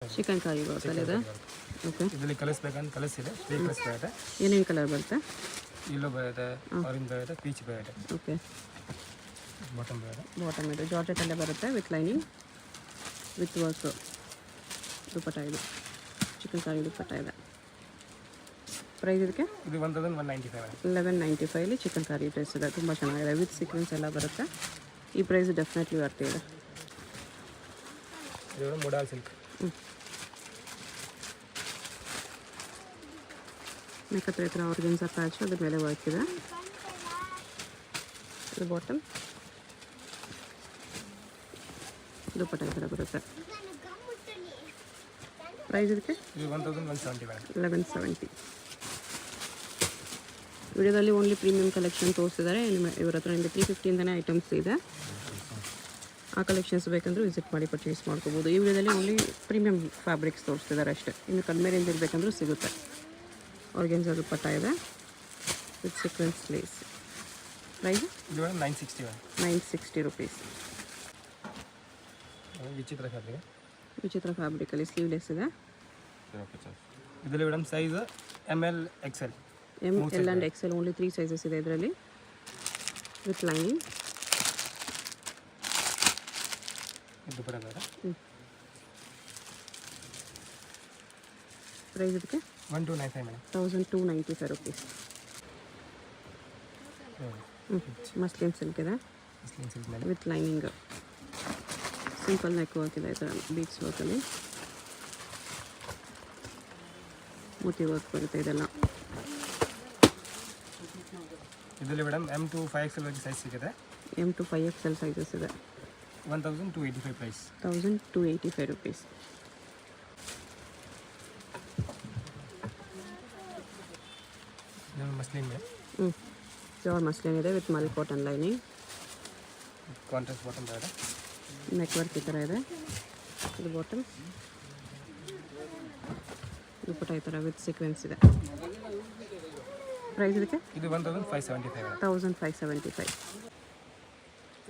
Chicken ಕಾರಿ ಬರುತ್ತಲ್ಲ ಇದು. ಓಕೆ, ಇದರಲ್ಲಿ ಕಲರ್ಸ್ ಬೇಕಂದ್ರೆ ಕಲರ್ಸ್ ಇದೆ, 3 ಕಲರ್ಸ್ ಬರುತ್ತೆ. ಏನೇನು ಕಲರ್ ಬರುತ್ತೆ? ಯೆಲ್ಲೋ ಬರುತ್ತೆ, ಆರೆಂಜ್ ಬರುತ್ತೆ, ಪೀಚ್ ಬರುತ್ತೆ. ಓಕೆ, ಬಾಟಮ್ ಬರುತ್ತೆ. ಬಾಟಮ್ ಇದು ಜಾರ್ಜೆಟಲ್ಲೇ ಬರುತ್ತೆ ವಿತ್ ಲೈನಿಂಗ್ ವಿತ್ ವರ್ಕ್. ದುಪ್ಪಟ್ಟ ಇದು ಚಿಕನ್ ಕಾರಿ ದುಪ್ಪಟ್ಟ ಇದೆ. ಪ್ರೈಸ್ ಇದಕ್ಕೆ ಇದು 1195. 1195 ಚಿಕನ್ ಕಾರಿ ಡ್ರೆಸ್ ಇದೆ. ತುಂಬ ಚೆನ್ನಾಗಿದೆ, ವಿತ್ ಸೀಕ್ವೆನ್ಸ್ ಎಲ್ಲ ಬರುತ್ತೆ. ಈ ಪ್ರೈಸ್ ಡೆಫಿನೆಟ್ಲಿ ವರ್ತ್ ಇದೆ. ಇದು ಮೊಡಾಲ್ ಸಿಲ್ಕ್. ಮೇಕಪ್ ಹತ್ರ ಆರ್ಗನ್ಸಾ ಪ್ಯಾಚ್ ಅದ್ರ ಮೇಲೆ ವರ್ಕ್ ಇದೆ. ಇದು ಬಾಟಮ್, ದುಪ್ಪಟ್ಟ ಈ ಥರ ಬರುತ್ತೆ. ಪ್ರೈಸ್ ಇದಕ್ಕೆ ಇದು 1170. 1170. ವಿಡಿಯೋದಲ್ಲಿ ಓನ್ಲಿ ಪ್ರೀಮಿಯಂ ಕಲೆಕ್ಷನ್ ತೋರಿಸಿದ್ದಾರೆ. ಇವ್ರ ಹತ್ರ ನಿಮಗೆ 350ಇಂದನೇ ಐಟಮ್ಸ್ ಇದೆ. ಆ ಕಲೆಕ್ಷನ್ಸ್ ಬೇಕಂದ್ರೆ ವಿಸಿಟ್ ಮಾಡಿ ಪರ್ಚೇಸ್ ಮಾಡ್ಕೋಬೋದು. ಈ ವಿಡಿಯೋದಲ್ಲಿ ಓನ್ಲಿ ಪ್ರೀಮಿಯಂ ಫ್ಯಾಬ್ರಿಕ್ಸ್ ತೋರಿಸ್ತಿದ್ದಾರೆ ಅಷ್ಟೇ. ಇನ್ನು ಕಡಿಮೆ ರೇಂಜ್ ಇರಬೇಕಂದ್ರೂ ಸಿಗುತ್ತೆ. ಆರ್ಗೆನ್ಸಾ ದುಪ್ಪಟ್ಟ ಇದೆ ವಿತ್ ಸೀಕ್ವೆನ್ಸ್ ಲೇಸ್. ಪ್ರೈಸ್ ಇದು 960. 960 ರುಪೀಸ್. ವಿಚಿತ್ರ ಫ್ಯಾಬ್ರಿಕ್. ವಿಚಿತ್ರ ಫ್ಯಾಬ್ರಿಕಲ್ಲಿ ಸ್ಲೀವ್ಲೆಸ್ ಇದೆ. ಇದರಲ್ಲಿ madam size ML XL. ML and XL only 3 sizes ಇದೆ ಇದರಲ್ಲಿ ವಿತ್ ಲೈನಿಂಗ್. ದುಪ್ಪಟ್ಟ ಬರುತ್ತೆ. ಪ್ರೈಸ್ ಇದಕ್ಕೆ 1295 ಮೇಡಮ್. 1295 ರುಪೀಸ್. ಮಸ್ಲಿನ್ ಸಿಲ್ಕ್ ಇದೆ ಮುಸ್ಲಿಂ ಸಿಲ್ಕ್ ಮೇಲೆ with lining. Simple neck work ಇದೆ, ಈ ಥರ ಬೀಡ್ಸ್ ವರ್ಕಲ್ಲಿ ಮೂತಿ ವರ್ಕ್ ಬರುತ್ತೆ ಇದೆಲ್ಲ. ಇದರಲ್ಲಿ ಮೇಡಮ್ M to 5XL ವರೆಗೆ ಸೈಜ್ ಸಿಗುತ್ತೆ. M to 5XL ಸೈಜಸ್ ಇದೆ. 1285 ಪ್ರೈಸ್. 1285 ರುಪೀಸ್. ಇದು ಮಸ್ಲಿನ್ ಮೇಲೆ ಪ್ಯೂರ್ ಮಸ್ಲಿನ್ ಇದೆ with mul cotton lining. Contrast bottom ಬರುತ್ತೆ. ನೆಕ್ ವರ್ಕ್ ಈ ಥರ ಇದೆ. ಇದು ಬಾಟಮ್, ದುಪ್ಪಟ್ಟ ಈ ಥರ ವಿತ್ ಸೀಕ್ವೆನ್ಸ್ ಇದೆ. ಪ್ರೈಸ್ ಇದಕ್ಕೆ ಇದು 1575 ಮೇಡಮ್. 1575.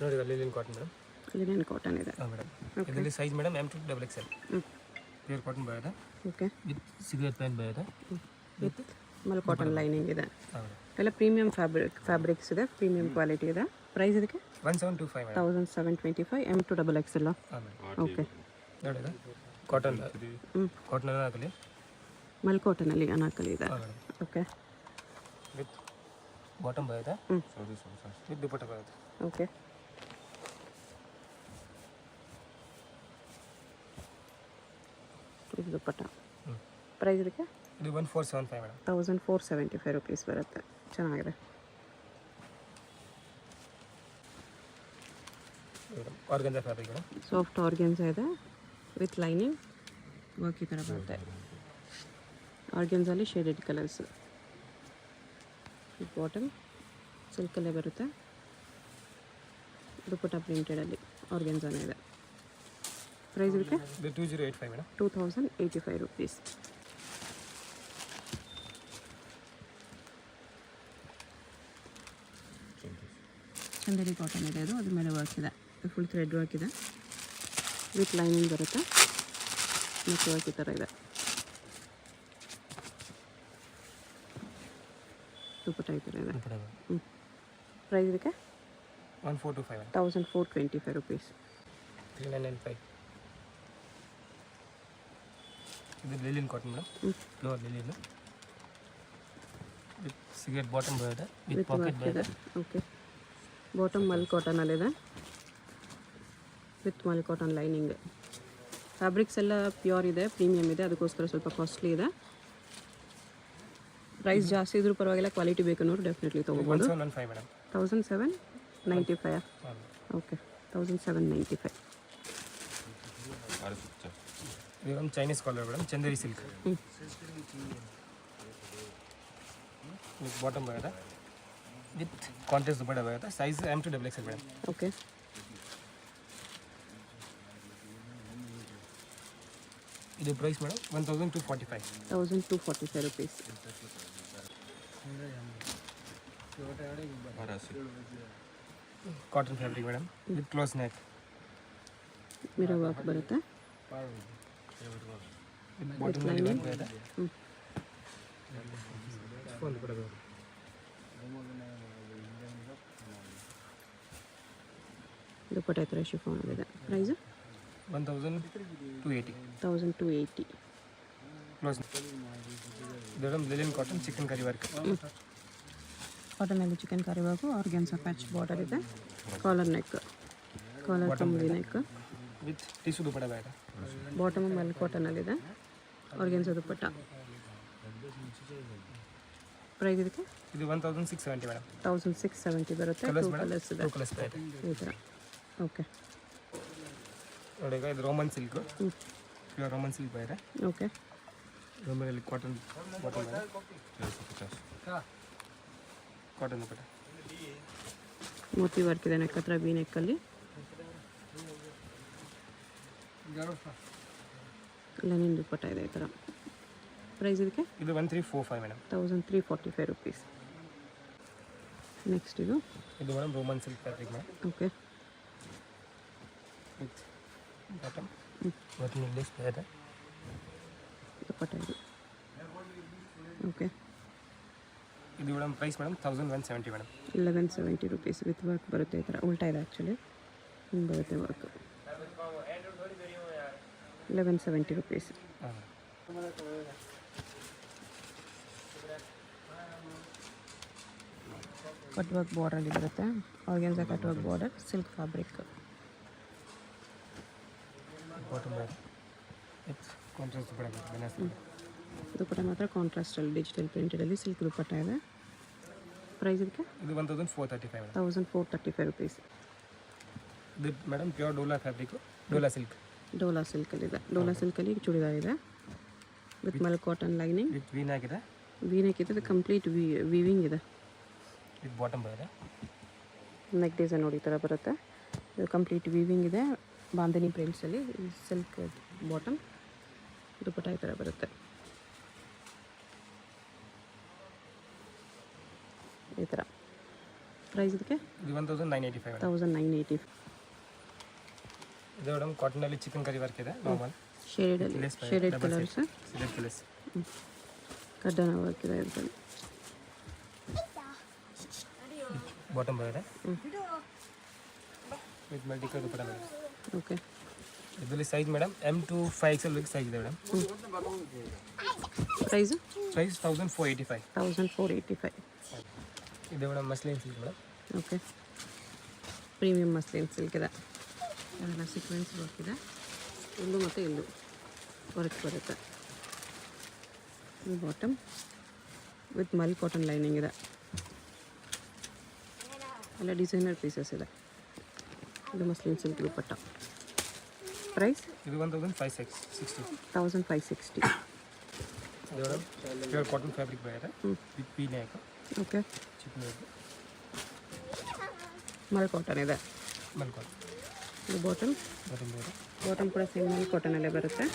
ನೋಡಿ ಲಿಲಿನ್ ಕಾಟನ್ ಮೇಡಮ್. ಲಿನೆನ್ ಕಾಟನ್ ಇದೆ. ಹಾಂ ಮೇಡಮ್. ಇದರಲ್ಲಿ size madam M to XXL. Pure cotton ಬರುತ್ತೆ. ಓಕೆ, ವಿತ್ ಸಿಗರೇಟ್ ಪ್ಯಾಂಟ್ ಬರುತ್ತೆ. ವಿತ್ ಮಲ್ ಕಾಟನ್ ಲೈನಿಂಗ್ ಇದೆ. ಹಾಂ ಮೇಡಮ್. ಎಲ್ಲ ಪ್ರೀಮಿಯಂ ಫ್ಯಾಬ್ರಿಕ್ಸ್ ಇದೆ, ಪ್ರೀಮಿಯಂ ಕ್ವಾಲಿಟಿ ಇದೆ. ಪ್ರೈಸ್ ಇದಕ್ಕೆ 1725 ಮೇಡಮ್. 1725 M to XXL. ಹಾಂ ಮೇಡಮ್. ಓಕೆ, ನೋಡಿ ಇದು ಕಾಟನ್. ಕಾಟನ್ ಹಾಕಲಿ. ಮಲ್ ಕಾಟನಲ್ಲಿ ಅನಾಕಲಿ ಇದೆ. ಹಾಂ ಮೇಡಮ್. ಓಕೆ, ವಿತ್ ಬಾಟಮ್ ಬರುತ್ತೆ. ವಿತ್ ದುಪ್ಪಟ್ಟ ಬರುತ್ತೆ. ಓಕೆ. ಇದು ದುಪ್ಪಟ್ಟ. ಪ್ರೈಸ್ ಇದಕ್ಕೆ ಇದು 1475 ಮೇಡಮ್. 1475 ರುಪೀಸ್ ಬರುತ್ತೆ. ಚೆನ್ನಾಗಿದೆ. Organza fabric madam. Soft organza ಇದೆ ವಿತ್ ಲೈನಿಂಗ್ ವರ್ಕ್ ಈ ಥರ ಬರುತ್ತೆ. ಆರ್ಗೆನ್ಸಲ್ಲಿ ಶೇಡೆಡ್ ಕಲರ್ಸ್. ಬಾಟಮ್ ಸಿಲ್ಕಲ್ಲೇ ಬರುತ್ತೆ. ದುಪ್ಪಟ್ಟ ಪ್ರಿಂಟೆಡಲ್ಲಿ ಆರ್ಗೆನ್ಸಾನೇ ಇದೆ. ಪ್ರೈಸ್ ಇದಕ್ಕೆ ಇದು 2085 ಮೇಡಮ್. 2085 ರುಪೀಸ್. ಚಂದೇರಿ ಕಾಟನ್ ಇದೆ ಇದು. ಅದ್ರ ಮೇಲೆ ವರ್ಕ್ ಇದೆ, ಫುಲ್ ಥ್ರೆಡ್ ವರ್ಕ್ ಇದೆ ವಿತ್ ಲೈನಿಂಗ್ ಬರುತ್ತೆ. ನೆಕ್ ವರ್ಕ್ ಈ ಥರ ಇದೆ. ದುಪ್ಪಟ್ಟ ಈ ಥರ ಇದೆ. ಪ್ರೈಸ್ ಇದಕ್ಕೆ 1425 1425 ರುಪೀಸ್. 3995. ಇದು linen cotton madam. Pure linen with cigarette bottom ಬರುತ್ತೆ. ವಿತ್ ಪಾಕೆಟ್ ಬರುತ್ತೆ. ಓಕೆ, ಬಾಟಮ್ ಮಲ್ ಕಾಟನಲ್ಲಿದೆ with mul cotton lining. Fabrics ಎಲ್ಲ ಪ್ಯೂರ್ ಇದೆ, ಪ್ರೀಮಿಯಮ್ ಇದೆ, ಅದಕ್ಕೋಸ್ಕರ ಸ್ವಲ್ಪ ಕಾಸ್ಟ್ಲಿ ಇದೆ. ಪ್ರೈಸ್ ಜಾಸ್ತಿ ಇದ್ರೂ ಪರವಾಗಿಲ್ಲ, ಕ್ವಾಲಿಟಿ ಬೇಕನ್ನೋರು ಡೆಫಿನೆಟ್ಲಿ ತೊಗೋಬೋದು. 1795 ಮೇಡಮ್. 1795. ಓಕೆ, 1795. ಇದು ಒಂದು Chinese collar madam, Chanderi silk. Bottom ಬರುತ್ತೆ ವಿತ್ ಕಾಂಟ್ರಾಸ್ಟ್ ದುಪ್ಪಟ್ಟ ಬರುತ್ತೆ. Size M to XXL madam. Okay, ಇದು price madam 1245. 1245 rupees. Cotton fabric madam with close neck. Mirror work ಬರುತ್ತೆ. ಬಾಟಮಲ್ಲಿ ವರ್ಕ್ ಬರುತ್ತೆ. ಶಿಫಾನ್ ದುಪಟ್ಟ ಬರುತ್ತೆ. ದುಪಟ್ಟ ಈ ಥರ ಶಿಫಾನ್ ಇದೆ. ಪ್ರೈಸು 1280. 1280. ಕ್ಲೋಸ್. ಇದರ linen cotton chikankari work. ಕಾಟನಲ್ಲಿ chikankari work, organza patch border ಇದೆ, ಕಾಲರ್ ನೆಕ್, ಕಾಲರ್ ಕಂಬಳಿ ನೆಕ್ ವಿತ್ ಟಿಶ್ಯೂ ದುಪಟ್ಟ ಬರುತ್ತೆ. ಬಾಟಮ್ ಮೇಲೆ ಕಾಟನಲ್ಲಿದೆ, ಆರ್ಗ್ಯಾನ್ಸಾ ದುಪಟ್ಟ. ಪ್ರೈಸ್ ಇದಕ್ಕೆ ಇದು 1670 ಮೇಡಮ್. 1670 ಬರುತ್ತೆ. ಕಲರ್ಸ್ ಟೂ ಮೇಡಮ್, ಕಲರ್ಸ್ ಇದೆ 2 ಕಲರ್ಸ್ ಬರುತ್ತೆ. ಈ ಥರ. ಓಕೆ ನೋಡಿ ಈಗ ಇದು roman silk, pure roman silk ಬರುತ್ತೆ. ಓಕೆ ರೋಮನಲ್ಲಿ ಕಾಟನ್ ಬಾಟಮ್ ಕಾಟನ್ ದುಪಟ್ಟ. ಮೋತಿ ವರ್ಕ್ ಇದೆ ನೆಕ್ ಹತ್ರ, ವಿ ನೆಕ್ಕಲ್ಲಿ ಲೆನಿನ್ ದುಪಟ್ಟ ಇದೆ ಈ ಥರ. ಪ್ರೈಸ್ ಇದಕ್ಕೆ ಇದು 1345 ಮೇಡಮ್. 1345 ರುಪೀಸ್. ನೆಕ್ಸ್ಟ್ ಇದು madam roman silk fabric madam. Okay with bottom bottom lace ಬರುತ್ತೆ. ದುಪಟ್ಟ ಇದು. ಓಕೆ ಇದು madam price madam 1170 madam. 1170 rupees with work ಬರುತ್ತೆ ಈ ಥರ. ಉಲ್ಟಾ ಇದೆ ಆ್ಯಕ್ಚುಲಿ, ಹಿಂಗೆ ಬರುತ್ತೆ ವರ್ಕ್. 1170 ರುಪೀಸ್. ಕಟ್ ವರ್ಕ್ ಬಾರ್ಡರಲ್ಲಿ ಬರುತ್ತೆ, organza cut work border, silk fabric. Bottom with contrast dupatta Banaras. ಬನಾರಸ್ ದುಪಟ್ಟ ಮಾತ್ರ ಕಾಂಟ್ರಾಸ್ಟಲ್ಲಿ ಡಿಜಿಟಲ್ ಪ್ರಿಂಟೆಡಲ್ಲಿ ಸಿಲ್ಕ್ ದುಪಟ್ಟ ಇದೆ. ಪ್ರೈಸ್ ಇದಕ್ಕೆ ಇದು 1435 ಮೇಡಮ್. 1435 ರುಪೀಸ್. ಇದು madam pure dola fabric, dola silk. Dola ಸಿಲ್ಕಲ್ಲಿದೆ. ಡೋಲಾ ಸಿಲ್ಕಲ್ಲಿ ಚೂಡಿದಾರ್ ಇದೆ with mul cotton lining, with ವೀನ್ ಆಗಿದೆ, ವೀನೆಕ್ ಇದೆ, ಕಂಪ್ಲೀಟ್ ವೀವಿಂಗ್ ಇದೆ. ವಿತ್ ಬಾಟಮ್ ಬರುತ್ತೆ. ನೆಕ್ ಡಿಸೈನ್ ನೋಡಿ ಈ ಥರ ಬರುತ್ತೆ. ಇದು ಕಂಪ್ಲೀಟ್ ವೀವಿಂಗ್ ಇದೆ, ಬಾಂಧನಿ ಪ್ರಿಂಟ್ಸಲ್ಲಿ. ಸಿಲ್ಕ್ ಬಾಟಮ್, ದುಪಟ್ಟ ಈ ಥರ ಬರುತ್ತೆ ಈ ಥರ. ಪ್ರೈಸ್ ಇದಕ್ಕೆ ಇದು 1985 ಮೇಡಮ್. 1980. ಇದು ಮೇಡಮ್ ಕಾಟನಲ್ಲಿ ಚಿಕನ್ ಕರಿ ವರ್ಕ್ ಇದೆ normal shaded colours, select colours. ಕಡ್ಡನ ವರ್ಕ್ ಇದೆ ಇದರಲ್ಲಿ. ಬಾಟಮ್ ಬರುತ್ತೆ ವಿತ್ ಮಲ್ಟಿಕಲರ್ ದುಪಟ್ಟ ಬರುತ್ತೆ. ಓಕೆ ಇದರಲ್ಲಿ size madam M to 5XL size ಇದೆ ಮೇಡಮ್. Price price 1485. 1485. ಇದು madam muslin silk madam. Okay premium muslin silk ಇದೆ, ಅದೆಲ್ಲ ಸೀಕ್ವೆನ್ಸ್ ವರ್ಕ್ ಇದೆ. ಇಲ್ಲೂ ಮತ್ತು ಇಲ್ಲೂ ವರ್ಕ್ ಬರುತ್ತೆ. ಈ bottom with mul cotton lining ಇದೆ, ಎಲ್ಲ ಡಿಸೈನರ್ ಪೀಸಸ್ ಇದೆ. ಇದು ಮಸ್ಲಿನ್ ಸಿಲ್ಕ್ ದುಪಟ್ಟ. ಪ್ರೈಸ್ ಇದು 1560. 1560. ಇದು ಮೇಡಮ್ ಪ್ಯೂರ್ ಕಾಟನ್ ಫ್ಯಾಬ್ರಿಕ್ ಬರುತ್ತೆ with V neck. Okay chikan mul cotton ಇದೆ. ಮಲ್ ಕಾಟನ್. ಇದು ಬಾಟಮ್, ಬಾಟಮ್ ಬರುತ್ತೆ. ಬಾಟಮ್ ಕೂಡ ಸೇಮ್ ಮಲ್ ಕಾಟನಲ್ಲೇ ಬರುತ್ತೆ.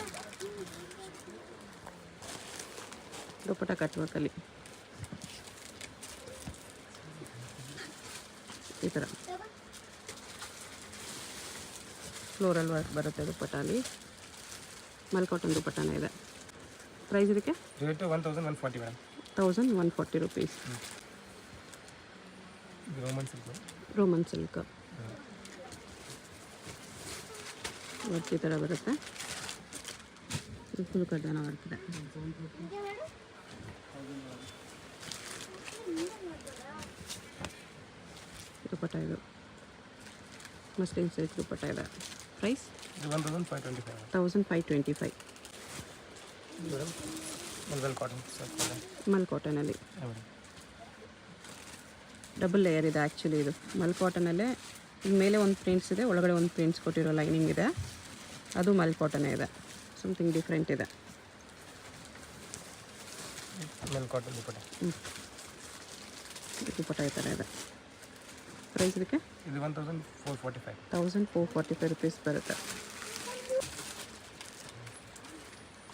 ದುಪಟ್ಟ ಕಟ್ ವರ್ಕಲ್ಲಿ ಈ ಥರ ಫ್ಲೋರಲ್ ವರ್ಕ್ ಬರುತ್ತೆ ದುಪಟ್ಟಲ್ಲಿ. ಮಲ್ ಕಾಟನ್ ದುಪಟ್ಟನೇ ಇದೆ. ಪ್ರೈಸ್ ಇದಕ್ಕೆ ರೇಟ್ 1140 ಮೇಡಮ್. 1140 ರುಪೀಸ್. ಇದು roman silk Roman silk work ಈ ಥರ ಬರುತ್ತೆ. ಫುಲ್ ಕಡ್ಡಾನ ವರ್ಕ್ ಇದೆ. ದುಪಟ್ಟ ಇದು ಮಸ್ಲಿನ್ ಸಿಲ್ಕ್ ದುಪಟ್ಟ ಇದೆ. ಪ್ರೈಸ್ ಇದು 1525. 1525. ಮೇಡಮ್ ಮಲ್ಬಲ್ ಕಾಟನ್ ಸಾಫ್ಟ್ ಕಾಟನ್. ಮಲ್ ಕಾಟನಲ್ಲಿ ಮೇಡಮ್ ಡಬಲ್ ಲೇಯರ್ ಇದೆ ಆ್ಯಕ್ಚುಲಿ. ಇದು ಮಲ್ ಕಾಟನಲ್ಲೇ ಮೇಲೆ ಒಂದು ಪ್ರಿಂಟ್ಸ್ ಇದೆ, ಒಳಗಡೆ ಒಂದು ಪ್ರಿಂಟ್ಸ್ ಕೊಟ್ಟಿರೋ ಲೈನಿಂಗ್ ಇದೆ. ಅದು ಮಲ್ ಕಾಟನೇ ಇದೆ, ಸಮಥಿಂಗ್ ಡಿಫ್ರೆಂಟ್ ಇದೆ. ಮಲ್ ಕಾಟನ್ ದುಪಟ್ಟ. ದುಪಟ್ಟ ಈ ಥರ ಇದೆ. ಪ್ರೈಸ್ ಇದಕ್ಕೆ ಇದು 1445. 1445 ರುಪೀಸ್ ಬರುತ್ತೆ.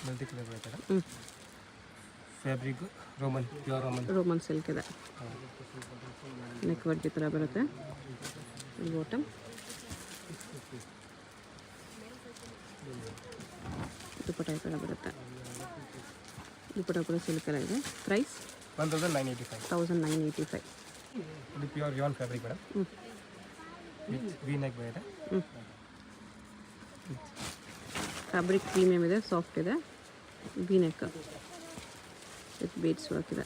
ಮಲ್ಟಿ ಕಲರ್ ಬರುತ್ತೆ. Fabric Roman, pure Roman. Roman silk ಇದೆ. ನೆಕ್ ವರ್ಕ್ ಈ ಥರ ಬರುತ್ತೆ. ಬಾಟಮ್ ದುಪ್ಪಟ್ಟ ಈ ಥರ ಬರುತ್ತೆ. ದುಪ್ಪಟ್ಟ ಕೂಡ ಸಿಲ್ಕಲ್ಲ ಇದೆ. ಪ್ರೈಸ್ 1985. 1985. ಇದು pure yarn fabric madam. V neck ಬರುತ್ತೆ. ಫ್ಯಾಬ್ರಿಕ್ ಪ್ರೀಮಿಯಮ್ ಇದೆ, ಸಾಫ್ಟ್ ಇದೆ, V neck with beads work ಇದೆ.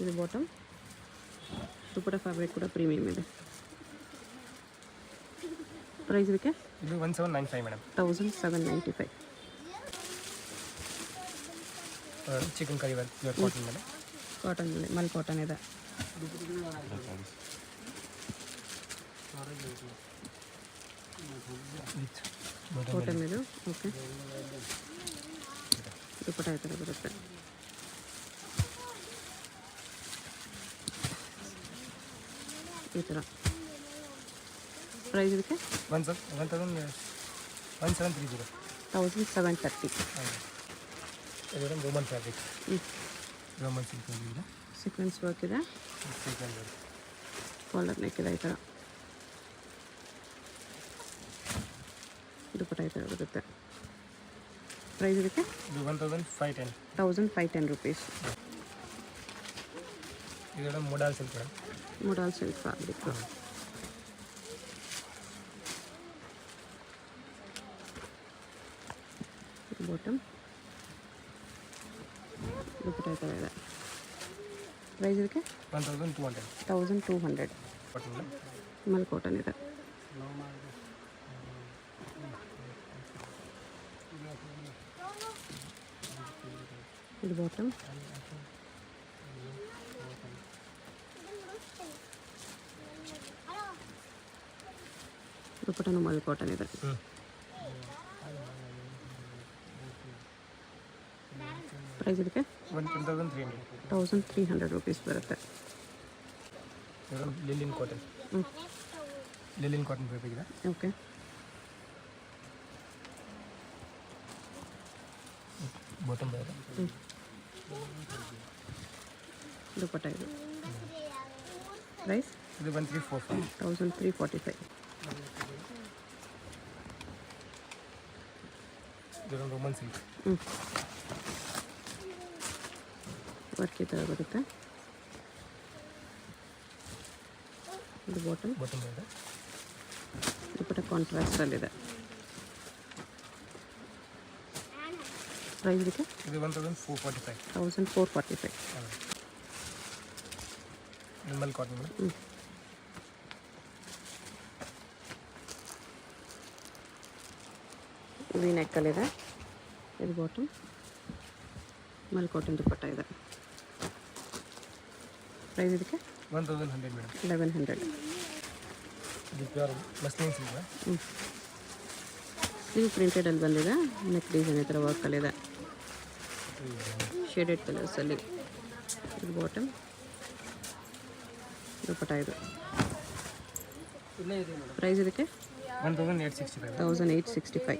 ಇದು ಬಾಟಮ್. ದುಪ್ಪಟ್ಟ ಫ್ಯಾಬ್ರಿಕ್ ಕೂಡ ಪ್ರೀಮಿಯಮ್ ಇದೆ. ಪ್ರೈಸ್ ಇದಕ್ಕೆ ಇದು 1795 madam. 1795. Chikankari work pure cotton ಮೇಲೆ. ಕಾಟನ್ ಮೇಲೆ ಮಲ್ ಕಾಟನ್ ಇದೆ. ಕಾಟನ್ ಇದು. ಓಕೆ. ದುಪ್ಪಟ್ಟ ಈ ಥರ ಬರುತ್ತೆ. ಈ ಥರ. ಪ್ರೈಸ್ ಇದಕ್ಕೆ 1730. 1730. ಇದು ರೋಮನ್ ಫ್ಯಾಬ್ರಿಕ್. ರೋಮನ್ ಸಿಲ್ಕ್ ಇದೆ. ಸೀಕ್ವೆನ್ಸ್ ವರ್ಕ್ ಇದೆ. ಕಾಲರ್ ನೆಕ್ ಇದೆ ಈ ಥರ. ದುಪ್ಪಟ್ಟ ಈ ಥರ ಬರುತ್ತೆ. ಪ್ರೈಸ್ ಇದಕ್ಕೆ ಇದು 1510. 1510 rupees. ಇದು modal silk madam. Modal silk fabric. Bottom. Dupatta ಈ ಥರ ಇದೆ. ಪ್ರೈಸ್ ಇದಕ್ಕೆ 1200. 1200. ಕಾಟನ್ ಮಲ್ ಕಾಟನ್ ಇದೆ. ಇದು ಬಾಟಮ್. ದುಪ್ಪಟ್ಟನು ಮಲ್ ಕಾಟನ್ ಇದೆ. ಪ್ರೈಸ್ ಇದಕ್ಕೆ 1300. 1300 rupees ಬರುತ್ತೆ. ಲಿಲಿನ್ ಕಾಟನ್. ಲಿಲಿನ್ ಕಾಟನ್ ಫ್ಯಾಬ್ರಿಕ್ ಇದೆ. ಓಕೆ. ಬಾಟಮ್ ಬರುತ್ತೆ. ದುಪ್ಪಟ್ಟ ಇದು. ಪ್ರೈಸ್ ಇದು 1345. 1345. ಇದು ರೋಮನ್ ಸಿಲ್ಕ್. ವರ್ಕ್ ಈ ಥರ ಬರುತ್ತೆ. ಇದು ಬಾಟಮ್. ಬಾಟಮ್ ಬರುತ್ತೆ. ದುಪ್ಪಟ್ಟ ಕಾಂಟ್ರಾಸ್ಟಲ್ಲಿದೆ. ಪ್ರೈಸ್ ಇದಕ್ಕೆ ಇದು 1445. 1445. Nirmal cotton madam. ವಿ ನೆಕ್ಕಲ್ಲಿದೆ. ಇದು ಬಾಟಮ್. ಮಲ್ ಕಾಟನ್ ದುಪ್ಪಟ್ಟ ಇದೆ. ಪ್ರೈಸ್ ಇದಕ್ಕೆ 1100 ಮೇಡಮ್. 1100. ಇದು ಪ್ಯೂರ್ ಮಸ್ಲಿನ್ ಸಿಲ್ಕ್ ಮೇಡಮ್. ಇದು ಪ್ರಿಂಟೆಡಲ್ಲಿ ಬಂದಿದೆ. ನೆಕ್ ಡಿಸೈನ್ ಈ ಥರ ವರ್ಕಲ್ಲಿದೆ. ಶೇಡೆಡ್ ಕಲರ್ಸಲ್ಲಿ. ಇದು ಬಾಟಮ್. ದುಪ್ಪಟ್ಟ ಇದು. ಪ್ರೈಸ್ ಇದಕ್ಕೆ 1865. 1865.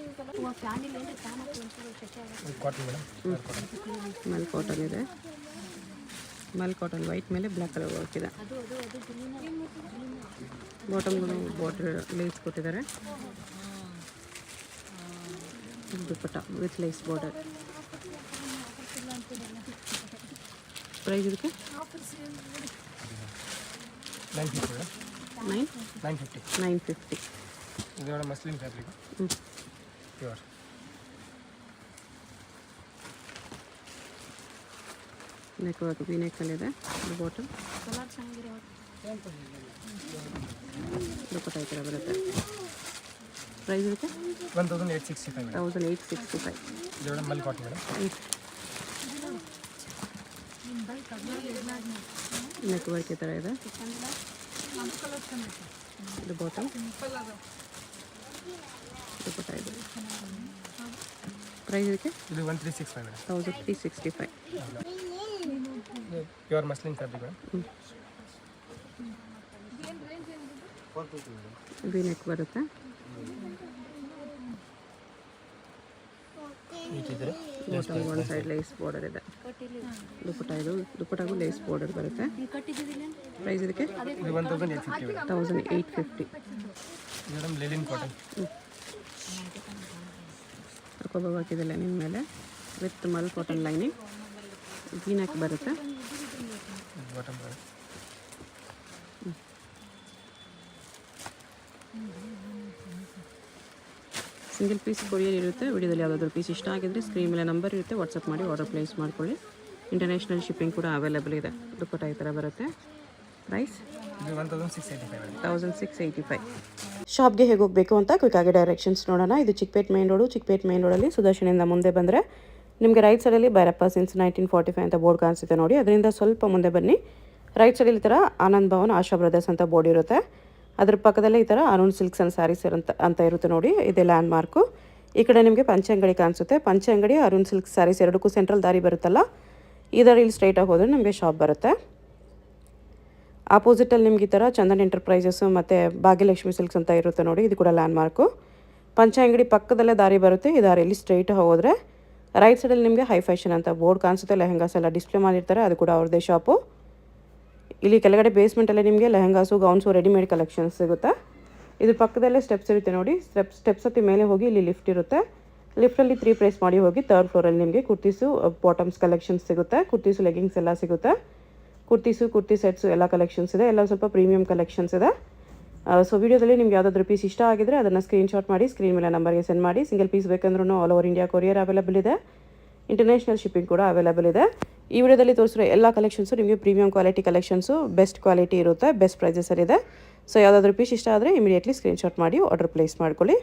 Cotton madam. ಮಲ್ ಕಾಟನ್ ಇದೆ. ಮಲ್ ಕಾಟನ್ ವೈಟ್ ಮೇಲೆ ಬ್ಲ್ಯಾಕ್ ಕಲರ್ ವರ್ಕ್ ಇದೆ. ಬಾಟಮ್ಗಳು ಬಾರ್ಡರ್ ಲೇಸ್ ಕೊಟ್ಟಿದ್ದಾರೆ. Dupatta with lace border. Price ಇದಕ್ಕೆ 950 ಮೇಡಮ್. 950. 950. ಇದು muslin fabric pure. Neck work V ನೆಕ್ಕಲ್ಲಿದೆ. ಇದು ಬಾಟಮ್. ದುಪ್ಪಟ್ಟ ಈ ಥರ ಬರುತ್ತೆ. ಪ್ರೈಸ್ ಇದಕ್ಕೆ 1865 ಮೇಡಮ್. 1865. ಇದು ಮಲ್ ಕಾಟನ್ ಮೇಡಮ್. ನೆಕ್ ವರ್ಕ್ ಈ ಥರ ಇದೆ. ಇದು ಬಾಟಮ್. ದುಪ್ಪಟ್ಟ ಇದು. ಪ್ರೈಸ್ ಇದಕ್ಕೆ ಇದು 1365 madam. 1365. Pure muslin fabric madam. V neck ಬರುತ್ತೆ. ಬಾಟಮ್ ಒಂದು ಸೈಡ್ ಲೇಸ್ ಬಾರ್ಡರ್ ಇದೆ. ದುಪ್ಪಟ್ಟ ಇದು. ದುಪ್ಪಟ್ಟಾಗೂ ಲೇಸ್ ಬಾರ್ಡರ್ ಬರುತ್ತೆ. ಪ್ರೈಸ್ ಇದಕ್ಕೆ ಇದು 1850 madam. 1850. Madam linen cotton. Super ಹಾಕಿದೆಲ್ಲ ನಿಮ್ಮ ಮೇಲೆ with mul cotton lining V neck ಬರುತ್ತೆ. ಬಾಟಮ್ ಬರುತ್ತೆ. ಸಿಂಗಲ್ ಪೀಸ್ ಕೊರಿಯರ್ ಇರುತ್ತೆ. ವಿಡಿಯೋದಲ್ಲಿ ಯಾವುದಾದ್ರೂ ಪೀಸ್ ಇಷ್ಟ ಆಗಿದ್ರೆ ಸ್ಕ್ರೀನ್ ಮೇಲೆ ನಂಬರ್ ಇರುತ್ತೆ, ವಾಟ್ಸಪ್ ಮಾಡಿ ಆರ್ಡರ್ ಪ್ಲೇಸ್ ಮಾಡ್ಕೊಳ್ಳಿ. ಇಂಟರ್ನ್ಯಾಷನಲ್ ಶಿಪ್ಪಿಂಗ್ ಕೂಡ ಅವೈಲೇಬಲ್ ಇದೆ. ದುಪ್ಪಟ್ಟ ಈ ಥರ ಬರುತ್ತೆ. ಪ್ರೈಸ್ ಇದು 1685. 1685. ಶಾಪ್ಗೆ ಹೇಗೆ ಹೋಗಬೇಕು ಅಂತ ಕ್ವಿಕ್ಕಾಗಿ ಡೈರೆಕ್ಷನ್ಸ್ ನೋಡೋಣ. ಇದು Chickpet main road. Chickpet main ರೋಡಲ್ಲಿ ಸುದರ್ಶನಿಂದ ಮುಂದೆ ಬಂದರೆ ನಿಮಗೆ ರೈಟ್ ಸೈಡಲ್ಲಿ ಭೈರಪ್ಪ ಸಿನ್ಸ್ 1945 ಅಂತ ಬೋರ್ಡ್ ಕಾಣಿಸುತ್ತೆ ನೋಡಿ. ಅದರಿಂದ ಸ್ವಲ್ಪ ಮುಂದೆ ಬನ್ನಿ. ರೈಟ್ ಸೈಡಲ್ಲಿ ಈ ಥರ ಆನಂದ್ ಭವನ್ ಆಶಾ ಬ್ರದರ್ಸ್ ಅಂತ ಬೋರ್ಡ್ ಇರುತ್ತೆ. ಅದ್ರ ಪಕ್ಕದಲ್ಲೇ ಈ ಥರ ಅರುಣ್ ಸಿಲ್ಕ್ಸ್ ಅಂಡ್ ಸ್ಯಾರೀಸ್ ಅಂತ ಇರುತ್ತೆ ನೋಡಿ. ಇದೆ ಲ್ಯಾಂಡ್ ಮಾರ್ಕು. ಈ ಕಡೆ ನಿಮಗೆ ಪಂಚೆ ಅಂಗಡಿ ಕಾಣಿಸುತ್ತೆ. ಪಂಚೆ ಅಂಗಡಿ ಅರುಣ್ ಸಿಲ್ಕ್ಸ್ ಸ್ಯಾರೀಸ್ ಎರಡಕ್ಕೂ ಸೆಂಟ್ರಲ್ ದಾರಿ ಬರುತ್ತಲ್ಲ, ಈ ದಾರಿ ಇಲ್ಲಿ ಸ್ಟ್ರೈಟಾಗಿ ಹೋದರೆ ನಮಗೆ ಶಾಪ್ ಬರುತ್ತೆ. ಆಪೋಸಿಟಲ್ಲಿ ನಿಮ್ಗೆ ಈ ಥರ ಚಂದನ್ ಎಂಟರ್ಪ್ರೈಸಸ್ಸು ಮತ್ತು ಭಾಗ್ಯಲಕ್ಷ್ಮಿ ಸಿಲ್ಕ್ಸ್ ಅಂತ ಇರುತ್ತೆ ನೋಡಿ. ಇದು ಕೂಡ ಲ್ಯಾಂಡ್ ಮಾರ್ಕು. ಪಂಚೆ ಅಂಗಡಿ ಪಕ್ಕದಲ್ಲೇ ದಾರಿ ಬರುತ್ತೆ. ಈ ದಾರಿಯಲ್ಲಿ ಸ್ಟ್ರೈಟ್ ಹೋದರೆ ರೈಟ್ ಸೈಡಲ್ಲಿ ನಿಮಗೆ ಹೈ ಫ್ಯಾಷನ್ ಅಂತ ಬೋರ್ಡ್ ಕಾಣಿಸುತ್ತೆ. ಲೆಹೆಂಗಾಸ್ ಎಲ್ಲ ಡಿಸ್ಪ್ಲೇ ಮಾಡಿರ್ತಾರೆ, ಅದು ಕೂಡ ಅವ್ರದ್ದೇ ಶಾಪು. ಇಲ್ಲಿ ಕೆಳಗಡೆ ಬೇಸ್ಮೆಂಟಲ್ಲೇ ನಿಮಗೆ ಲೆಹೆಂಗಾಸು, ಗೌನ್ಸು, ರೆಡಿಮೇಡ್ ಕಲೆಕ್ಷನ್ಸ್ ಸಿಗುತ್ತೆ. ಇದ್ರ ಪಕ್ಕದಲ್ಲೇ ಸ್ಟೆಪ್ಸ್ ಇರುತ್ತೆ ನೋಡಿ. ಸ್ಟೆಪ್ಸ್ ಹತ್ತಿ ಮೇಲೆ ಹೋಗಿ ಇಲ್ಲಿ ಲಿಫ್ಟ್ ಇರುತ್ತೆ. ಲಿಫ್ಟಲ್ಲಿ 3 ಪ್ರೆಸ್ ಮಾಡಿ ಹೋಗಿ 3rd ಫ್ಲೋರಲ್ಲಿ ನಿಮಗೆ ಕುರ್ತೀಸು, ಬಾಟಮ್ಸ್ ಕಲೆಕ್ಷನ್ಸ್ ಸಿಗುತ್ತೆ. ಕುರ್ತೀಸು, ಲೆಗಿಂಗ್ಸ್ ಎಲ್ಲ ಸಿಗುತ್ತೆ. ಕುರ್ತಿ ಸೆಟ್ಸು ಎಲ್ಲ ಕಲೆಕ್ಷನ್ಸ್ ಇದೆ. ಎಲ್ಲ ಸ್ವಲ್ಪ ಪ್ರೀಮಿಯಂ ಕಲೆಕ್ಷನ್ಸ್ ಇದೆ. ಸೊ ವಿಡಿಯೋದಲ್ಲಿ ನಿಮ್ಗೆ ಯಾವುದಾದ್ರೂ ಪೀಸ್ ಇಷ್ಟ ಆಗಿದ್ರೆ ಅದನ್ನು ಸ್ಕ್ರೀನ್ಶಾಟ್ ಮಾಡಿ ಸ್ಕ್ರೀನ್ ಮೇಲೆ ನಂಬರ್ಗೆ ಸೆಂಡ್ ಮಾಡಿ. ಸಿಂಗಲ್ ಪೀಸ್ ಬೇಕಂದ್ರೂ all over India courier available ಇದೆ. ಇಂಟರ್ನ್ಯಾಷನಲ್ ಶಿಪ್ಪಿಂಗ್ ಕೂಡ ಅವೈಲೇಬಲ್ ಇದೆ. ಈ ವಿಡಿಯೋದಲ್ಲಿ ತೋರಿಸಿರೋ ಎಲ್ಲ ಕಲೆಕ್ಷನ್ಸು ನಿಮಗೆ premium quality collections, best quality ಇರುತ್ತೆ, ಬೆಸ್ಟ್ ಪ್ರೈಸಸಲ್ಲಿದೆ. ಸೊ ಯಾವುದಾದ್ರೂ ಪೀಸ್ ಇಷ್ಟ ಆದರೆ ಇಮಿಡಿಯೇಟ್ಲಿ ಸ್ಕ್ರೀನ್ಶಾಟ್ ಮಾಡಿ ಆರ್ಡರ್ ಪ್ಲೇಸ್ ಮಾಡ್ಕೊಳ್ಳಿ.